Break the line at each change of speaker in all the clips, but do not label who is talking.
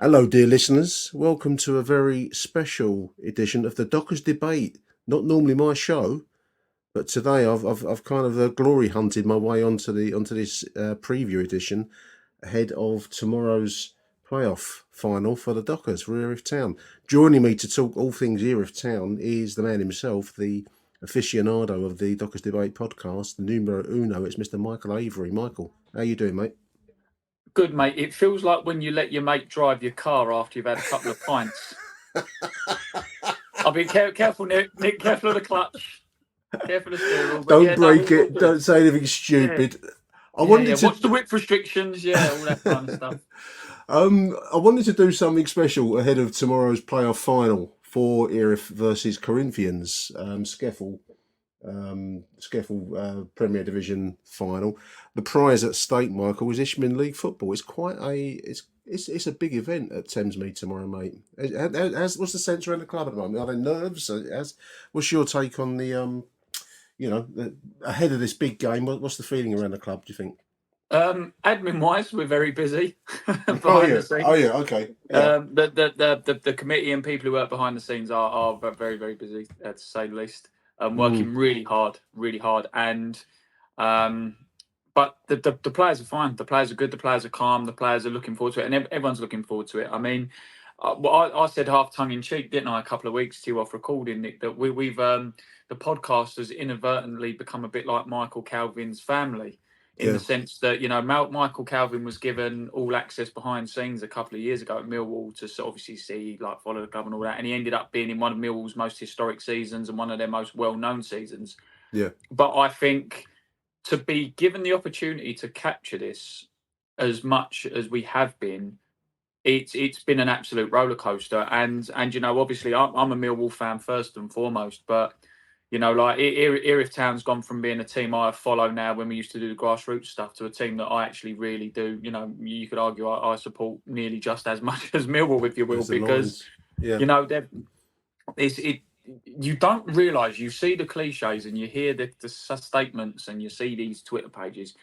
Hello, dear listeners. Welcome to a very special edition of the Dockers Debate. Not normally my show, but today I've kind of glory hunted my way onto this preview edition ahead of tomorrow's playoff final for the Dockers for Erith Town. Joining me to talk all things Erith Town is the man himself, the aficionado of the Dockers Debate podcast, the numero uno. It's Mr. Michael Avery. Michael, how you doing, mate?
Good, mate. It feels like when you let your mate drive your car after you've had a couple of pints. I'll be careful, Nick. Nick, careful of the clutch. Careful of the steering wheel.
Don't break it. Don't say anything stupid.
Yeah.
I wanted to
watch the whip restrictions. Yeah, all that kind of stuff.
I wanted to do something special ahead of tomorrow's playoff final for Erith versus Corinthians, SCEFL Premier Division final. The prize at stake, Michael, is Ishmael League football. It's quite it's a big event at Thamesmead tomorrow, mate. What's the sense around the club at the moment? Are there nerves? What's your take on the ahead of this big game? What's the feeling around the club, do you think?
Admin wise, we're very busy.
Oh yeah, okay. Yeah.
The committee and people who work behind the scenes are very, very busy, to say the least. Working really hard, and but the players are fine. The players are good. The players are calm. The players are looking forward to it, and everyone's looking forward to it. I mean, I said half tongue in cheek, didn't I, a couple of weeks to you off recording, Nick, that we've the podcast has inadvertently become a bit like Michael Calvin's family. In the sense that, Michael Calvin was given all access behind scenes a couple of years ago at Millwall to obviously see, follow the club and all that. And he ended up being in one of Millwall's most historic seasons and one of their most well-known seasons.
Yeah.
But I think to be given the opportunity to capture this as much as we have been, it's been an absolute roller coaster. And obviously I'm a Millwall fan first and foremost, but Erith Town's gone from being a team I follow now when we used to do the grassroots stuff to a team that I actually really do. You could argue I support nearly just as much as Millwall, if you will, because you don't realise, you see the cliches and you hear the statements and you see these Twitter pages.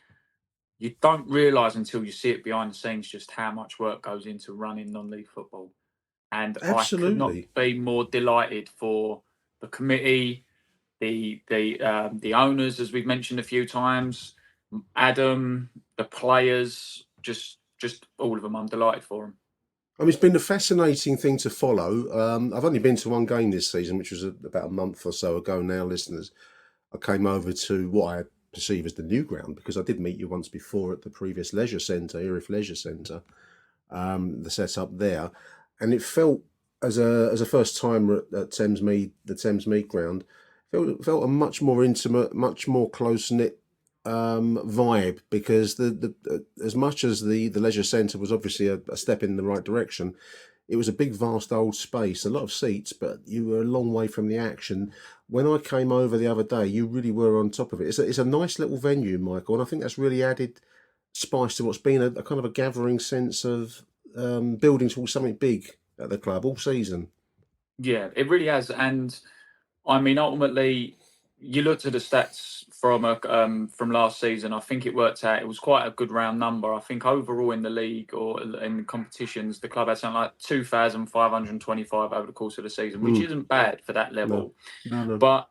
You don't realise until you see it behind the scenes just how much work goes into running non-league football. And
absolutely,
I could not be more delighted for the committee, the owners, as we've mentioned a few times, Adam, the players, just all of them. I'm delighted for them.
I mean, it's been a fascinating thing to follow. I've only been to one game this season, which was about a month or so ago now, listeners. I came over to what I perceive as the new ground, because I did meet you once before at the previous leisure centre, Erith Leisure Centre, the setup there. And it felt, as a first timer at Thamesmead, the Thamesmead ground, felt a much more intimate, much more close-knit vibe, because the as much as the leisure centre was obviously a step in the right direction, it was a big vast old space, a lot of seats, but you were a long way from the action. When I came over the other day, you really were on top of it. It's a nice little venue, Michael, and I think that's really added spice to what's been a kind of a gathering sense of building towards something big at the club all season.
Yeah, it really has. And I mean, ultimately, you looked at the stats from last season. I think it worked out. It was quite a good round number. I think overall in the league or in the competitions, the club had something like 2,525 over the course of the season, which isn't bad for that level.
No.
But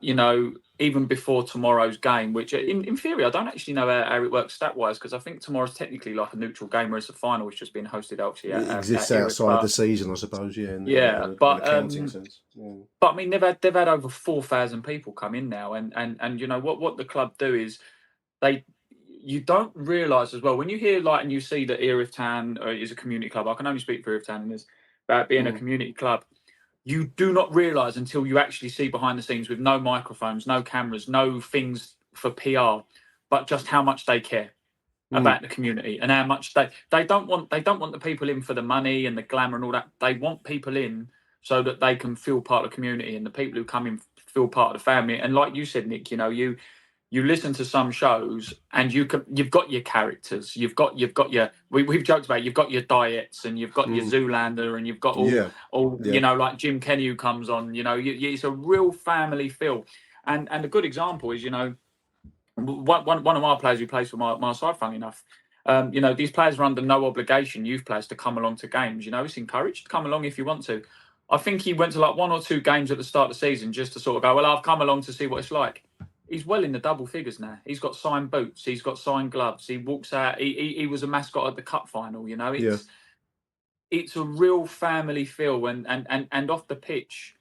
even before tomorrow's game, which in theory I don't actually know how it works stat wise, because I think tomorrow's technically like a neutral game, whereas the final is just being hosted obviously.
It exists outside the season, I suppose.
But
sense.
But I mean, they've had over 4,000 people come in now, and what the club do is you don't realise as well when you hear and you see that Erith Town is a community club. I can only speak for Erith Town in this about being a community club. You do not realise until you actually see behind the scenes with no microphones, no cameras, no things for PR, but just how much they care about the community and how much they don't want the people in for the money and the glamour and all that. They want people in so that they can feel part of the community, and the people who come in feel part of the family. And like you said, Nick, you listen to some shows and you've got your characters, you've got your we've joked about, you've got your Diets and you've got your Zoolander and you've got all like Jim Kenny who comes on. It's a real family feel, and a good example is one of my players who plays for my side, funny enough, These players are under no obligation, youth players, to come along to games. It's encouraged. Come along if you want to. I think he went to like 1 or 2 games at the start of the season just to sort of go, well, I've come along to see what it's like. He's well in the double figures now. He's got signed boots. He's got signed gloves. He walks out. He was a mascot at the cup final. It's a real family feel, and off the pitch,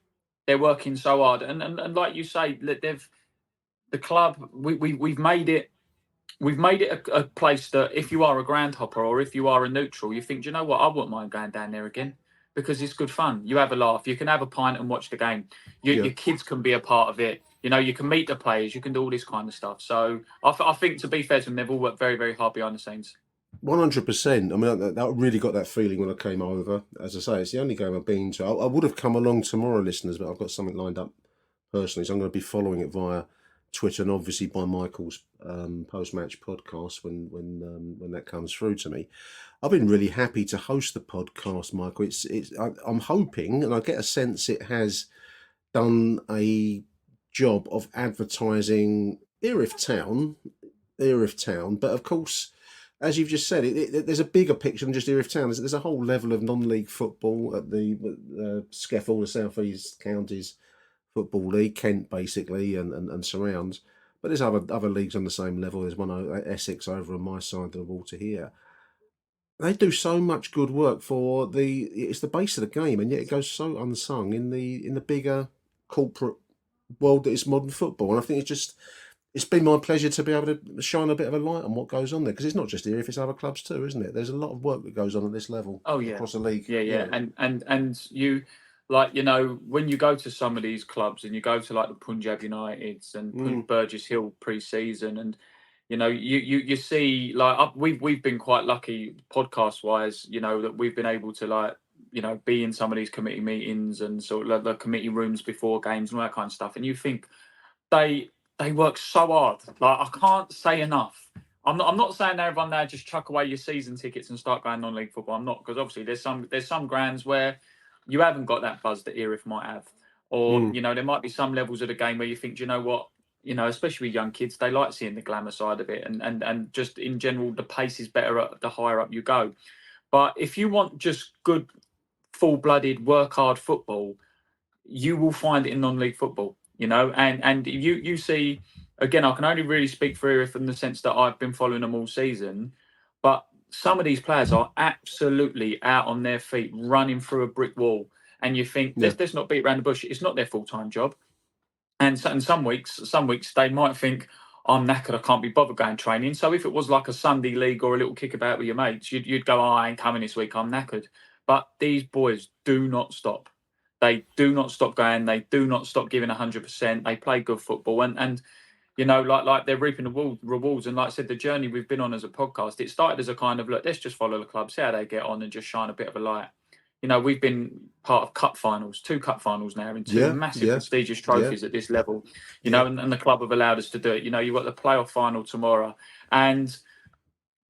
they're working so hard. And like you say, the club, we've made it. We've made it a place that if you are a ground hopper or if you are a neutral, you think, do you know what, I wouldn't mind going down there again because it's good fun. You have a laugh. You can have a pint and watch the game. Your kids can be a part of it. You can meet the players. You can do all this kind of stuff. So I think, to be fair to them, they've all worked very, very hard behind the scenes.
100%. I mean, I really got that feeling when I came over. As I say, it's the only game I've been to. I would have come along tomorrow, listeners, but I've got something lined up personally, so I'm going to be following it via Twitter and obviously by Michael's post-match podcast when that comes through to me. I've been really happy to host the podcast, Michael. I'm hoping, and I get a sense it has done a job of advertising Erith Town, but of course, as you've just said, there's a bigger picture than just Erith Town. There's a whole level of non-league football at the SCEFL, the South East Counties Football League, Kent basically, and surrounds. But there's other leagues on the same level. There's one Essex over on my side of the water here. They do so much good work it's the base of the game, and yet it goes so unsung in the bigger corporate world that is modern football. And I think it's been my pleasure to be able to shine a bit of a light on what goes on there, because it's not just Erith, it's other clubs too, isn't it? There's a lot of work that goes on at this level.
Oh yeah,
across the league.
yeah. And you, like, when you go to some of these clubs and you go to like the Punjab Uniteds and Burgess Hill pre-season, and you see, like, we've been quite lucky podcast wise, that we've been able to, like, be in some of these committee meetings and sort of the committee rooms before games and all that kind of stuff, and you think they work so hard. Like, I can't say enough. I'm not saying everyone there just chuck away your season tickets and start going non-league football. I'm not, because obviously there's some grounds where you haven't got that buzz that Erith might have, or there might be some levels of the game where you think, do you know what, especially with young kids, they like seeing the glamour side of it, and just in general the pace is better the higher up you go. But if you want just good, full-blooded, work-hard football, you will find it in non-league football. And you see, again, I can only really speak for Erith in the sense that I've been following them all season, but some of these players are absolutely out on their feet, running through a brick wall, and you think, let's not beat around the bush. It's not their full-time job, and some weeks they might think, I'm knackered, I can't be bothered going training. So if it was like a Sunday league or a little kickabout with your mates, you'd go, I ain't coming this week, I'm knackered. But these boys do not stop. They do not stop going. They do not stop giving 100%. They play good football, and like they're reaping the rewards. And like I said, the journey we've been on as a podcast, it started as a kind of, look, let's just follow the club, see how they get on, and just shine a bit of a light. We've been part of cup finals, 2 cup finals now, in 2 massive prestigious trophies at this level. And the club have allowed us to do it. You've got the playoff final tomorrow, and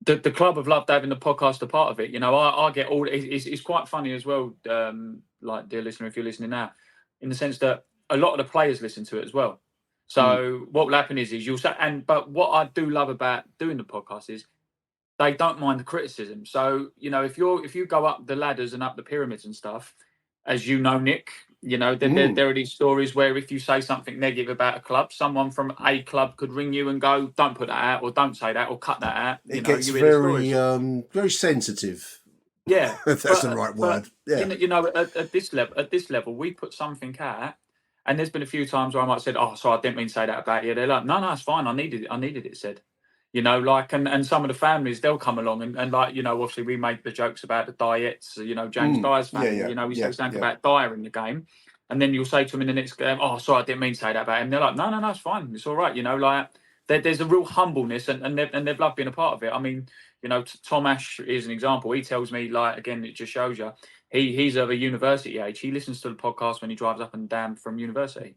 the club have loved having the podcast a part of it. I get all. It's quite funny as well. Like, dear listener, if you're listening now, in the sense that a lot of the players listen to it as well. So what will happen is you'll say, but what I do love about doing the podcast is they don't mind the criticism. So if you go up the ladders and up the pyramids and stuff, as you know, Nick, there are these stories where if you say something negative about a club, someone from a club could ring you and go, don't put that out, or don't say that, or cut that out.
It gets very sensitive.
Yeah,
if that's the right word.
At this level, we put something out, and there's been a few times where I might have said, "Oh, sorry, I didn't mean to say that about you." They're like, "No, it's fine. I needed it said." And some of the families, they'll come along and like, obviously we make the jokes about the diets. James Dyer's family. We say something about Dyer in the game, and then you'll say to them in the next game, "Oh, sorry, I didn't mean to say that about him." They're like, "No, it's fine. It's all right." Like, there's a real humbleness, and they've loved being a part of it. I mean, Tom Ash is an example. He tells me, like, again, it just shows you, he's of a university age. He listens to the podcast when he drives up and down from university.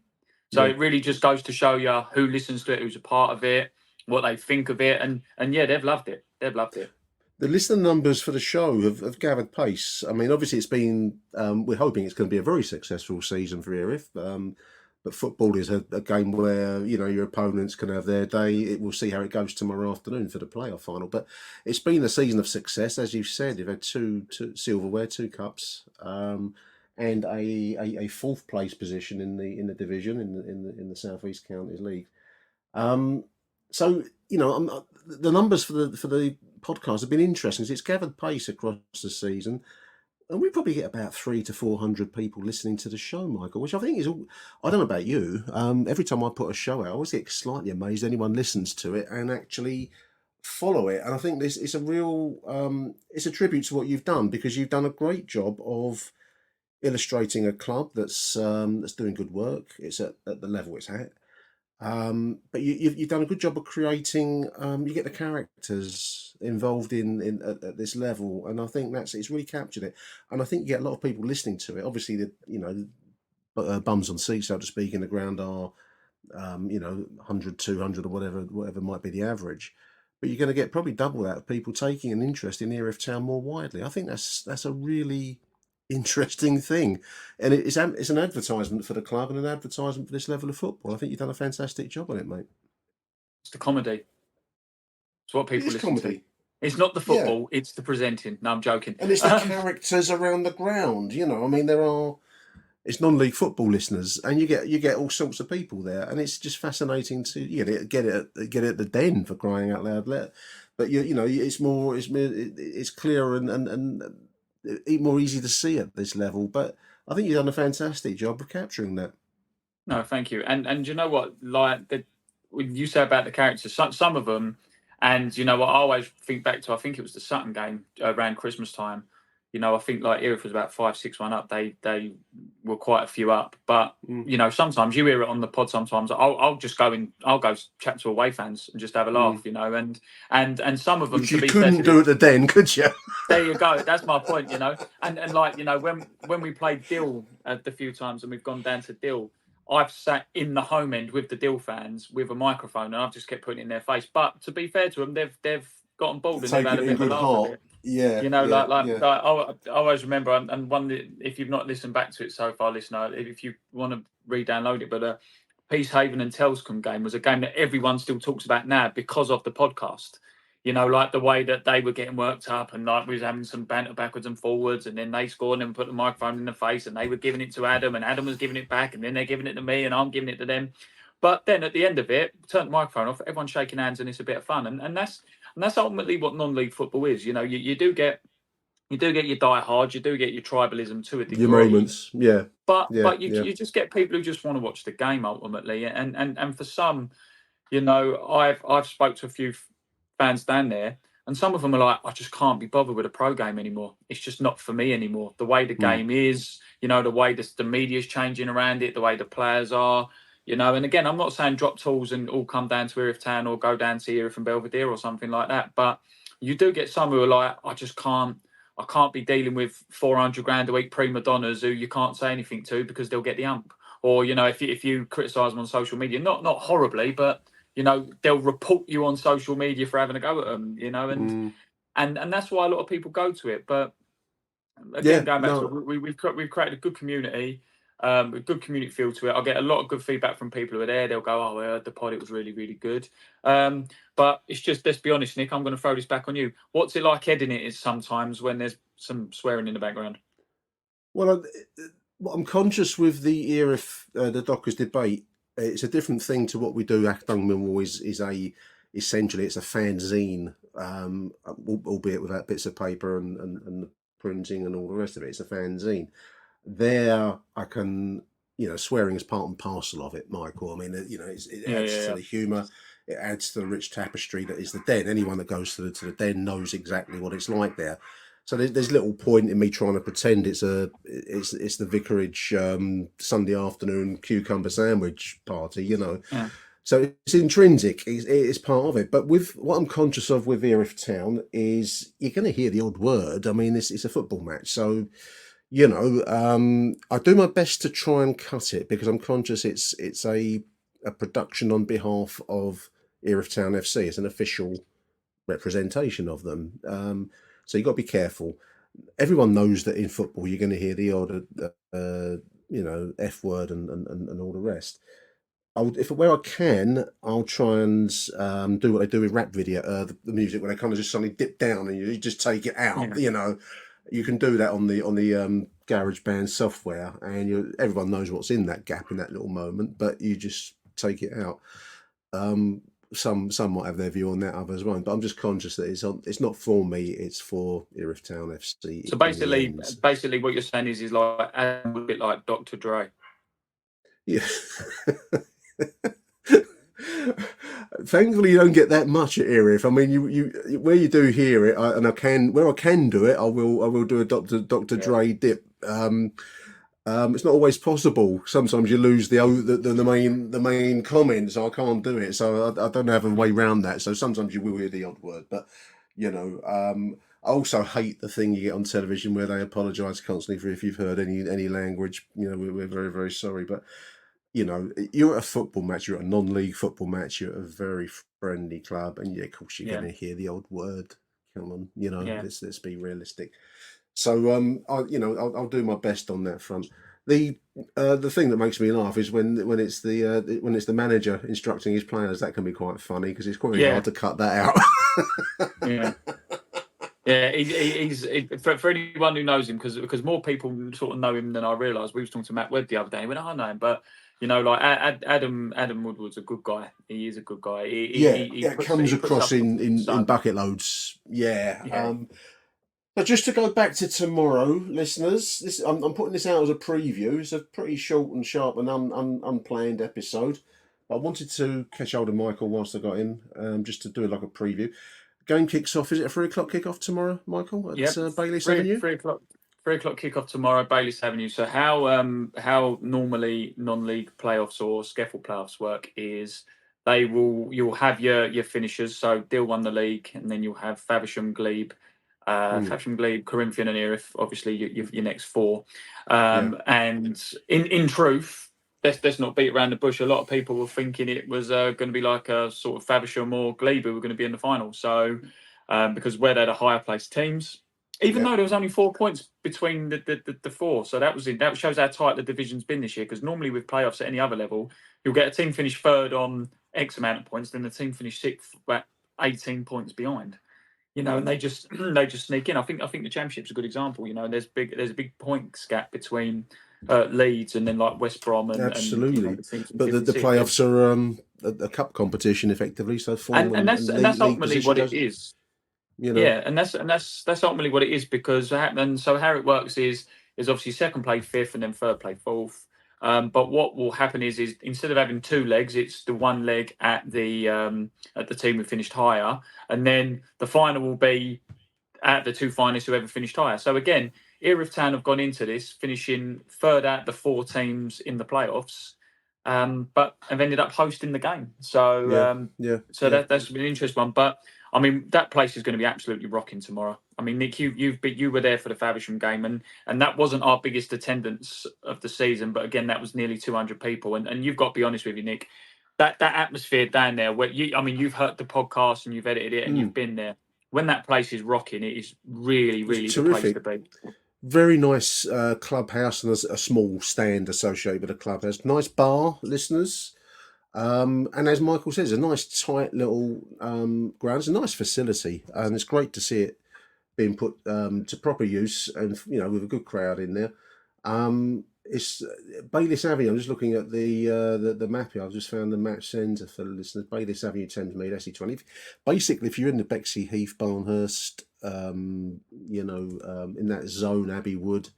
So it really just goes to show you who listens to it, who's a part of it, what they think of it, and they've loved it. They've loved it.
The listener numbers for the show have gathered pace. I mean, obviously it's been, we're hoping it's going to be a very successful season for Erith. But football is a game where, your opponents can have their day. We'll see how it goes tomorrow afternoon for the playoff final. But it's been a season of success, as you've said. You've had two silverware, 2 cups, and a fourth place position in the division in the South East Counties League. So the numbers for the podcast have been interesting. It's gathered pace across the season. And we probably get about 300 to 400 people listening to the show, Michael, which I think is all. I don't know about you. Every time I put a show out, I always get slightly amazed anyone listens to it and actually follow it. And I think this is a real. It's a tribute to what you've done, because you've done a great job of illustrating a club that's doing good work. It's at the level it's at. But you've done a good job of creating. You get the characters involved in at this level, and I think it's really captured it. And I think you get a lot of people listening to it. Obviously, bums on seats, so to speak, in the ground are 100, 200, or whatever might be the average. But you're going to get probably double that of people taking an interest in Erith Town more widely. I think that's a really interesting thing, and it's an advertisement for the club and an advertisement for this level of football. I think you've done a fantastic job on it, mate.
It's the comedy. It's what people
It is
listen
comedy.
to. It's not the
Yeah.
football, it's the presenting. No, I'm joking.
And it's the characters around the ground. I mean, it's non-league football listeners, and you get all sorts of people there, and it's just fascinating to get it at the Den, for crying out loud. But it's clearer and more easy to see at this level. But I think you've done a fantastic job of capturing that.
No, thank you. And you know what? Like when you say about the characters, some of them, and you know what, I always think back to. I think it was the Sutton game around Christmas time. I think like Erith was about 5-6-1 up. They were quite a few up, but sometimes you hear it on the pod. Sometimes I'll just I'll go chat to away fans and just have a laugh. And some of them,
Which
to
you
be
couldn't do at the Den, could you?
There you go. That's my point. And like when we played Dill the few times and we've gone down to Dill, I've sat in the home end with the Dill fans with a microphone, and I've just kept putting it in their face. But to be fair to them, they've gotten bored and they've had a bit of a laugh at it.
Yeah,
I always remember, and one that, if you've not listened back to it so far, listener, if you want to re-download it, but Peacehaven and Telscombe game was a game that everyone still talks about now because of the podcast. Like the way that they were getting worked up, and like we was having some banter backwards and forwards, and then they scored and put the microphone in the face, and they were giving it to Adam, and Adam was giving it back, and then they're giving it to me, and I'm giving it to them. But then at the end of it, turn the microphone off, everyone's shaking hands, and it's a bit of fun, and that's ultimately what non-league football is. You do get your diehards, you do get your tribalism to a degree.
Your moments, yeah.
But you just get people who just want to watch the game ultimately, and for some, I've spoke to a few fans down there, and some of them are like, I just can't be bothered with a pro game anymore. It's just not for me anymore. The way the game is, the way the media's changing around it, the way the players are, And again, I'm not saying drop tools and all come down to Erith Town or go down to Erith and Belvedere or something like that. But you do get some who are like, I can't be dealing with 400 grand a week prima donnas who you can't say anything to because they'll get the ump. Or, if you criticise them on social media, not horribly, but they'll report you on social media for having a go at them, and that's why a lot of people go to it. But again, going back to it, we've created a good community, a good community feel to it. I get a lot of good feedback from people who are there. They'll go, "Oh, I heard the pod; it was really, really good." But it's just, let's be honest, Nick. I'm going to throw this back on you. What's it like editing it sometimes when there's some swearing in the background?
Well, I'm conscious with the Erith, the Dockers debate. It's a different thing to what we do. Achtung, Millwall is essentially it's a fanzine, albeit without bits of paper and the printing and all the rest of it. It's a fanzine. There, I can, swearing is part and parcel of it, Michael. I mean, it adds to the humour. It adds to the rich tapestry that is the Den. Anyone that goes to the Den knows exactly what it's like there. So there's little point in me trying to pretend it's the vicarage Sunday afternoon cucumber sandwich party,
Yeah.
So it's intrinsic. It's part of it. But with what I'm conscious of with Erith Town is you're going to hear the odd word. I mean, it's a football match, so I do my best to try and cut it because I'm conscious it's a production on behalf of Erith Town FC. It's an official representation of them. So you've got to be careful. Everyone knows that in football you're going to hear the odd F word and all the rest. Where I can, I'll try and do what they do with rap video, the music, where they kind of just suddenly dip down and you just take it out.
Yeah.
You can do that on the GarageBand software, and everyone knows what's in that gap in that little moment, but you just take it out. Some might have their view on that, others won't. But I'm just conscious that it's not for me; it's for Erith Town FC.
So basically, what you're saying is like a bit like Dr. Dre.
Yeah. Thankfully, you don't get that much at Erith. I mean, you where you do hear it, and where I can do it, I will do a Dr. Dre dip. It's not always possible. Sometimes you lose the main comments. I can't do it, so I don't have a way around that. So sometimes you will hear the odd word, but I also hate the thing you get on television where they apologise constantly for if you've heard any language. We're very, very sorry, but you're at a football match, you're at a non-league football match, you're at a very friendly club, and of course you're going to hear the odd word. Come on, let's be realistic. So I'll do my best on that front. The thing that makes me laugh is when it's the manager instructing his players. That can be quite funny because it's quite hard to cut that out.
Yeah. Yeah, he's for anyone who knows him, because more people sort of know him than I realised. We was talking to Matt Webb the other day. He went, "I know him," but like Adam Woodward's a good guy. He is a good guy. He
comes across in bucket loads. Yeah. But just to go back to tomorrow, listeners, I'm putting this out as a preview. It's a pretty short and sharp and unplanned episode. I wanted to catch hold of Michael whilst I got in, just to do like a preview. Game kicks off. Is it a 3:00 kickoff tomorrow, Michael? At Bayliss Avenue.
3:00 kickoff tomorrow, Bayliss Avenue. So how normally non-league playoffs or SCEFL playoffs work is you'll have your finishers. So Deal won the league, and then you'll have Faversham, Glebe, Corinthian, and Erith. Obviously, your next four. And in truth, let's not beat around the bush. A lot of people were thinking it was going to be like a sort of Faversham or Glebe who were going to be in the final. So because where they're the higher placed teams, even though there was only 4 points between the four, so that shows how tight the division's been this year. Because normally with playoffs at any other level, you'll get a team finish third on X amount of points, then the team finish sixth at 18 points behind. And they just sneak in. I think the Championship's a good example. There's a big points gap between Leeds and then like West Brom and
absolutely.
And,
but the playoffs are a cup competition effectively. So
and that's ultimately what it is. Yeah, and that's ultimately what it is, because how it works is obviously second play fifth and then third play fourth. But what will happen is instead of having two legs, it's the one leg at the team who finished higher, and then the final will be at the two finalists whoever finished higher. So again, Erith Town have gone into this finishing third out the four teams in the playoffs, but have ended up hosting the game. So that's been an interesting one. But I mean, that place is going to be absolutely rocking tomorrow. I mean, Nick, you were there for the Faversham game, and that wasn't our biggest attendance of the season, but again, that was nearly 200 people. And you've got to be honest with you, Nick, that atmosphere down there, where you've heard the podcast and you've edited it and you've been there. When that place is rocking, it is really, really the place to be.
Very nice clubhouse, and there's a small stand associated with the clubhouse. Nice bar, listeners. And as Michael says, a nice tight little ground. It's a nice facility, and it's great to see it being put to proper use, and with a good crowd in there. It's Bayliss Avenue. I'm just looking at the map here. I've just found the match centre for the listeners. Bayliss Avenue, Thamesmead, SE20. Basically, if you're in the Bexley Heath, Barnhurst, in that zone, Abbey Wood,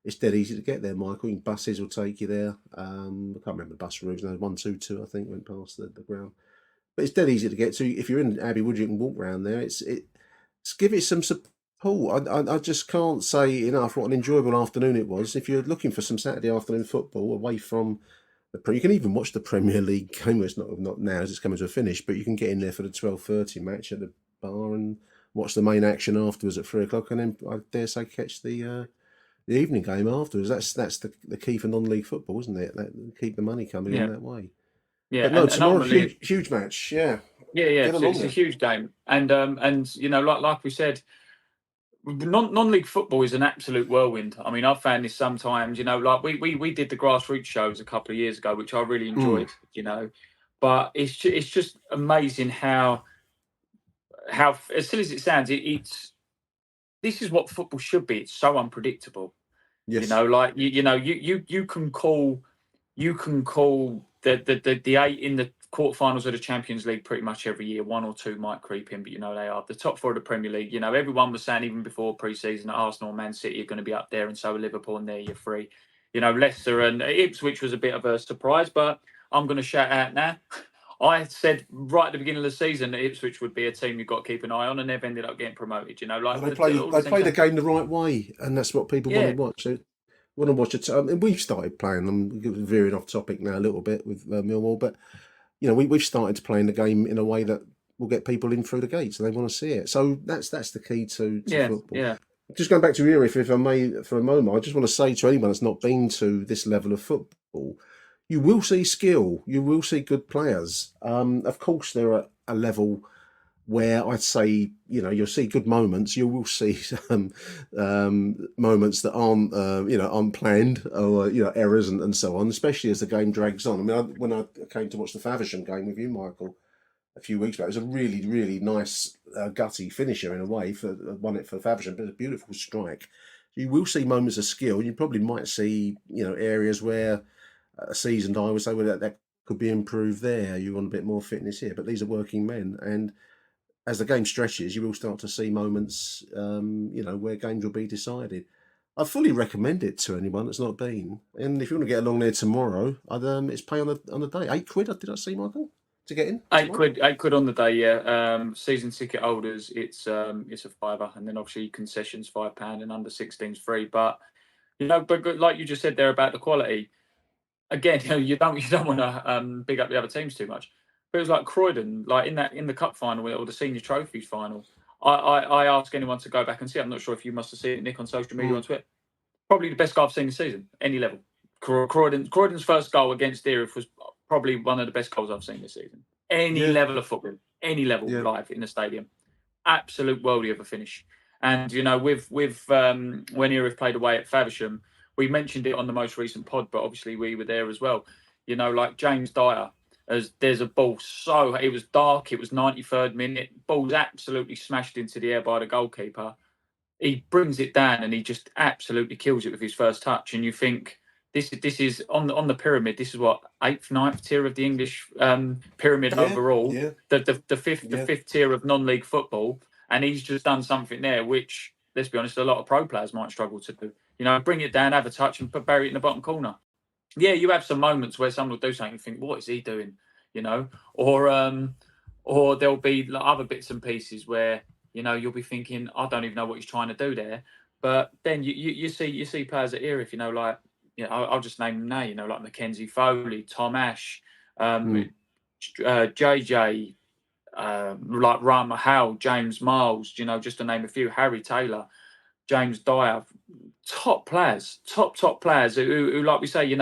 it's dead easy to get there, Michael. Buses will take you there. I can't remember the bus routes. No, 122, I think, went past the ground. But it's dead easy to get to. If you're in Abbey Wood, you can walk around there. It's give it some support. I just can't say enough what an enjoyable afternoon it was. If you're looking for some Saturday afternoon football away from you can even watch the Premier League game. It's not now as it's coming to a finish, but you can get in there for the 12:30 match at the bar and watch the main action afterwards at 3:00, and then I dare say catch the evening game afterwards. That's the key for non-league football, isn't it? Keep the money coming in that way.
Yeah,
but no, tomorrow huge match. Yeah.
It's a huge game, and like we said, non-league football is an absolute whirlwind. I mean, I've found this sometimes, like we did the grassroots shows a couple of years ago, which I really enjoyed, but it's just amazing how as silly as it sounds, this is what football should be. It's so unpredictable.
Yes.
Like you can call the 8 in the quarterfinals of the Champions League pretty much every year. 1 or 2 might creep in, but they are the top 4 of the Premier League. Everyone was saying even before pre-season that Arsenal and Man City are going to be up there, and so are Liverpool, and there you're free. Leicester and Ipswich was a bit of a surprise, but I'm going to shout out now. I said right at the beginning of the season that Ipswich would be a team you've got to keep an eye on, and they've ended up getting promoted. Like
they play the game the right way, and that's what people want to watch. So, want to watch it, and we've started playing. I'm veering off topic now a little bit with Millwall, but we've started playing the game in a way that will get people in through the gates, and they want to see it. So that's the key to football.
Yeah.
Just going back to Erith, if I may, for a moment, I just want to say to anyone that's not been to this level of football, you will see skill, you will see good players. Of course, they're at a level where I'd say, you'll see good moments. You will see some moments that aren't, unplanned or, errors and so on, especially as the game drags on. I mean, when I came to watch the Faversham game with you, Michael, a few weeks back, it was a really, really nice, gutty finisher in a way. Won it for Faversham, but a beautiful strike. You will see moments of skill. You probably might see, areas where a seasoned eye would say, well, that could be improved there. You want a bit more fitness here. But these are working men, and as the game stretches, you will start to see moments, where games will be decided. I fully recommend it to anyone that's not been. And if you want to get along there tomorrow, it's pay on the day. £8, did I see, Michael, to get in?
£8 on the day, yeah. Season ticket holders, it's a £5, and then obviously concessions £5, and under 16s free. But but like you just said there about the quality, again, you don't want to big up the other teams too much. But it was like Croydon, like in the cup final or the senior trophies final. I ask anyone to go back and see it. I'm not sure if you must have seen it, Nick, on social media on Twitter. Probably the best goal I've seen this season, any level. Croydon's first goal against Erith was probably one of the best goals I've seen this season. Any level of football, any level live in the stadium, absolute worldie of a finish. And with when Erith played away at Faversham, we mentioned it on the most recent pod, but obviously we were there as well. Like James Dyer, as there's a ball, so it was dark, it was 93rd minute, ball's absolutely smashed into the air by the goalkeeper. He brings it down and he just absolutely kills it with his first touch. And you think this is on the pyramid. This is what 8th, 9th tier of the English pyramid overall.
Yeah.
The fifth tier of non-league football, and he's just done something there which, let's be honest, a lot of pro players might struggle to do. Bring it down, have a touch, and bury it in the bottom corner. Yeah, you have some moments where someone will do something and think, what is he doing? Or there'll be other bits and pieces where you'll be thinking, I don't even know what he's trying to do there. But then you see players at Erith, like I'll just name them now. Like Mackenzie Foley, Tom Ash, JJ, like Rama Howe, James Miles, just to name a few. Harry Taylor, James Dyer, top players who like we say,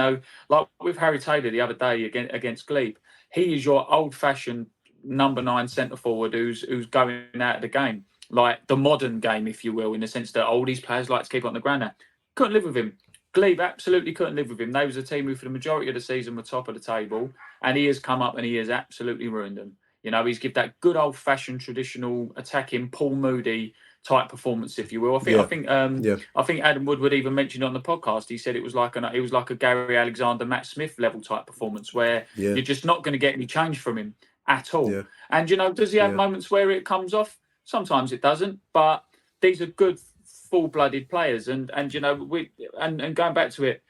like with Harry Taylor the other day against Glebe, he is your old-fashioned number 9 centre forward who's going out of the game, like the modern game, if you will, in the sense that all these players like to keep on the ground now. Couldn't live with him. Glebe absolutely couldn't live with him. They was a team who for the majority of the season were top of the table, and he has come up and he has absolutely ruined them. He's give that good old-fashioned traditional attacking Paul Moody type performance, if you will. I think Adam Woodward even mentioned on the podcast. He said it was like a Gary Alexander, Matt Smith level type performance where you're just not going to get any change from him at all. Yeah. And does he have moments where it comes off? Sometimes it doesn't, but these are good full-blooded players. And going back to it,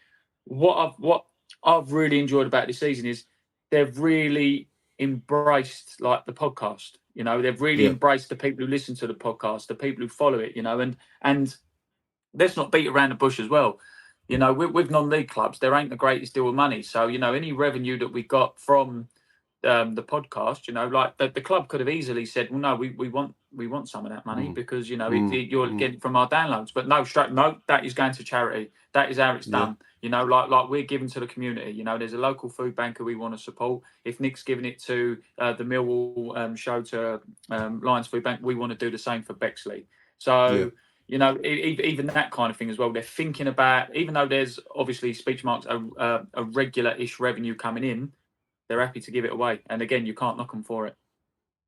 what I've really enjoyed about this season is they've really embraced like the podcast. They've really embraced the people who listen to the podcast, the people who follow it, and let's not beat around the bush as well. With non-league clubs, there ain't the greatest deal of money. So, any revenue that we got from the podcast, like the club could have easily said, well, no, we want some of that money because, you're getting from our downloads. But no, that is going to charity. That is how it's done. Like we're giving to the community. There's a local food banker we want to support. If Nick's giving it to the Millwall show to Lions Food Bank, we want to do the same for Bexley. So, even that kind of thing as well. They're thinking about, even though there's obviously speech marks a regular-ish revenue coming in, they're happy to give it away. And again, you can't knock them for it.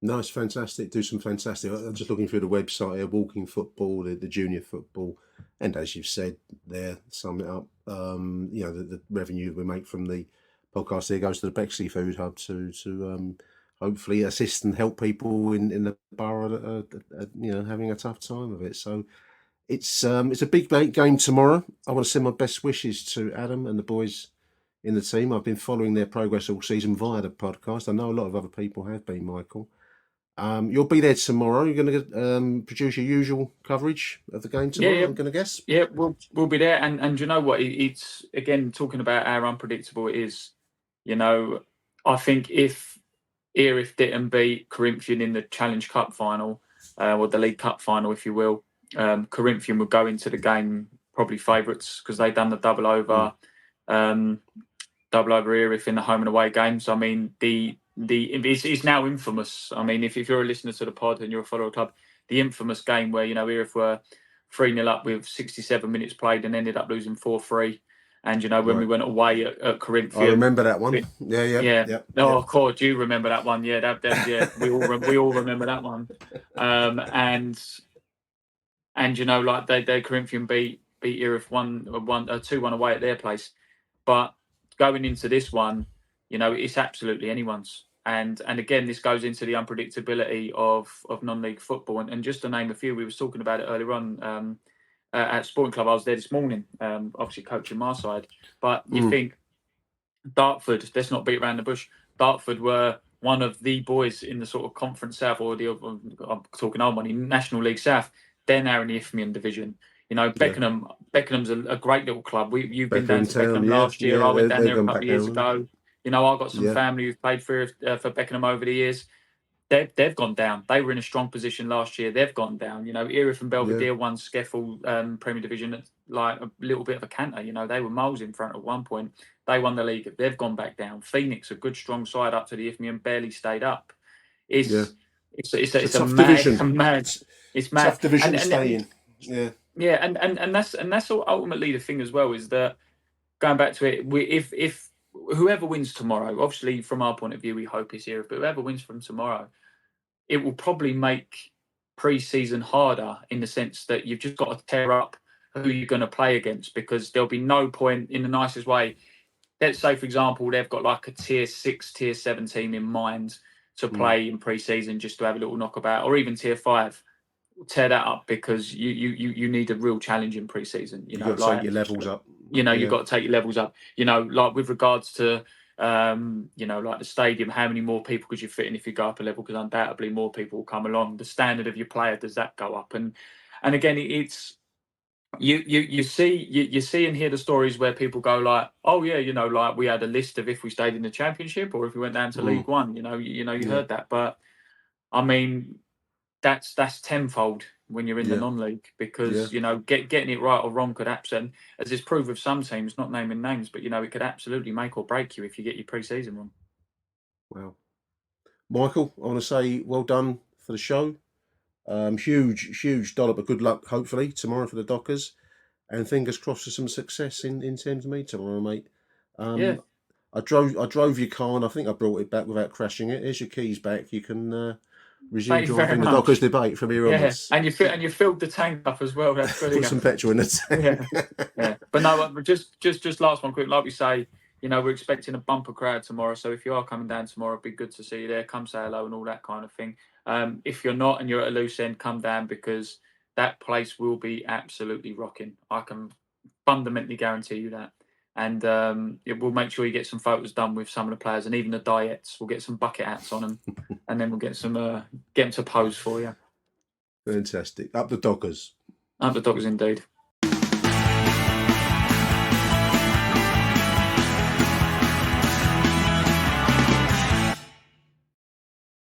No, it's fantastic. Do some fantastic. I'm just looking through the website here, walking football, the junior football, and as you've said there, sum it up. The revenue we make from the podcast here goes to the Bexley Food Hub to hopefully assist and help people in the borough that are, having a tough time of it. So it's a big game tomorrow. I want to send my best wishes to Adam and the boys in the team. I've been following their progress all season via the podcast. I know a lot of other people have been, Michael. You'll be there tomorrow. You're going to produce your usual coverage of the game tomorrow,
Yeah.
I'm going to guess.
Yeah, we'll be there. And you know what? It's, again, talking about how unpredictable it is. I think if Erith didn't beat Corinthian in the Challenge Cup final, or the League Cup final, if you will, Corinthian would go into the game probably favourites because they've done the double over Erith in the home and away games. I mean, it's now infamous. I mean, if you're a listener to the pod and you're a follower of the club, the infamous game where Erith were 3-0 up with 67 minutes played and ended up losing 4-3. And when we went away at Corinthian,
I remember that one. Yeah.
Oh, God, you remember that one? Yeah, we all remember that one. And they Corinthian beat Erith 2-1 away at their place, but going into this one, it's absolutely anyone's. And again, this goes into the unpredictability of non-league football. And just to name a few, we were talking about it earlier on at Sporting Club. I was there this morning, obviously coaching my side. But you think Dartford, let's not beat around the bush. Dartford were one of the boys in the sort of Conference South, or I'm talking old money, National League South. They're now in the Isthmian division. Beckenham's a great little club. You've been down to Beckenham last year. I went down there a couple of years ago. I got some family who've played for Beckenham over the years. They've gone down. They were in a strong position last year. They've gone down. Erith and Belvedere won SCEFL Premier Division at like a little bit of a canter. They were miles in front at one point. They won the league. They've gone back down. Phoenix, a good strong side up to the Isthmian, barely stayed up. It's a mad. It's mad.
Tough division to stay in.
Yeah, and that's ultimately the thing as well, is that going back to it, if whoever wins tomorrow, obviously from our point of view, we hope it's Erith, but whoever wins from tomorrow, it will probably make pre-season harder in the sense that you've just got to tear up who you're going to play against, because there'll be no point, in the nicest way. Let's say, for example, they've got like a tier 6, tier 7 team in mind to play in pre-season just to have a little knockabout, or even tier 5. Tear that up, because you need a real challenge in pre-season.
You've got to take your levels up.
You've got to take your levels up. Like with regards to like the stadium, how many more people could you fit in if you go up a level? Because undoubtedly more people will come along. The standard of your player, does that go up? And again, it's you see and hear the stories where people go like, oh yeah, like we had a list of if we stayed in the Championship or if we went down to League One. You heard that, but I mean, that's tenfold when you're in the non-league, because getting it right or wrong could absolutely, as is proved with some teams, not naming names, but it could absolutely make or break you if you get your pre-season wrong.
Wow, Michael, I want to say well done for the show. Huge dollop of good luck, hopefully tomorrow for the Dockers, and fingers crossed for some success in Thames Mead tomorrow, mate. I drove your car, and I think I brought it back without crashing it. Here's your keys back. You can resume driving the Dockers debate from here onwards.
And you filled the tank up as well. That's
Put some petrol in the tank.
Yeah. But no, just last one quick. Like we say, we're expecting a bumper crowd tomorrow. So if you are coming down tomorrow, it'd be good to see you there. Come say hello and all that kind of thing. If you're not and you're at a loose end, come down, because that place will be absolutely rocking. I can fundamentally guarantee you that. And we'll make sure you get some photos done with some of the players, and even the diettes. We'll get some bucket hats on them, and then we'll get them to pose for you.
Fantastic. Up the Dockers.
Up the Dockers, indeed.